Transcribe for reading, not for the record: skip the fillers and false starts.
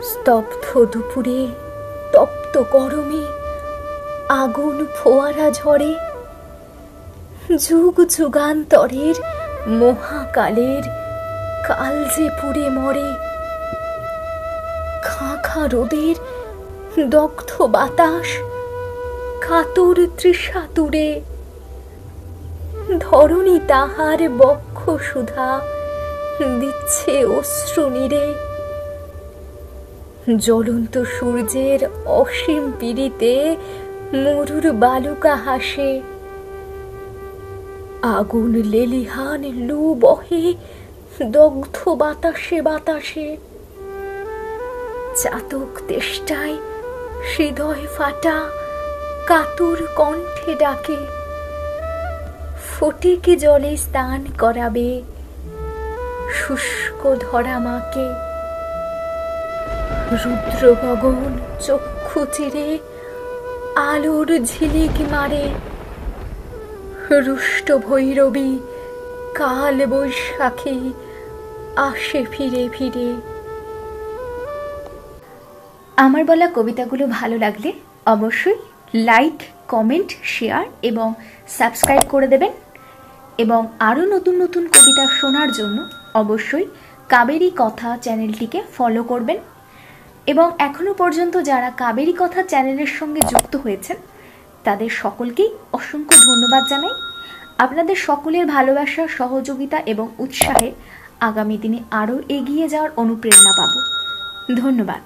স্তব্ধ দুপুরে তপ্ত গরমে আগুন ফোয়ারা ঝরে, যুগ যুগান্তরের মহাকালের কাল যে পুড়ে মরে। খাঁ খাঁ রোদের দগ্ধ বাতাস কাতর তৃষা তুরে, ধরণী তাহার বক্ষ সুধা দিচ্ছে অশ্রু নীরে। জ্বলন্ত সূর্যের অসীম পীড়িতে মরুর বালুকা হাসে, আগুন লেলিহান লু বহে দগ্ধ বাতাসে বাতাসে। চাতক তেষ্টায় হৃদয় ফাটা কাতর কণ্ঠে ডাকে, ফটিক জলে স্নান করাবে শুষ্ক ধরা মাকে। রুদ্র গগন চক্ষু চিরে আলোর ঝিলিক মারে, রুষ্ট ভৈরবী কাল বৈশাখী আসে ফিরে ফিরে। আমার বলা কবিতাগুলো ভালো লাগলে অবশ্যই লাইক, কমেন্ট, শেয়ার এবং সাবস্ক্রাইব করে দেবেন। এবং আরও নতুন নতুন কবিতা শোনার জন্য অবশ্যই কাবেরী কথা চ্যানেলটিকে ফলো করবেন। এবং এখনও পর্যন্ত যারা কাবেরী কথা চ্যানেলের সঙ্গে যুক্ত হয়েছেন তাদের সকলকেই অসংখ্য ধন্যবাদ জানাই। আপনাদের সকলের ভালোবাসা, সহযোগিতা এবং উৎসাহে আগামী দিনে আরও এগিয়ে যাওয়ার অনুপ্রেরণা পাব। ধন্যবাদ।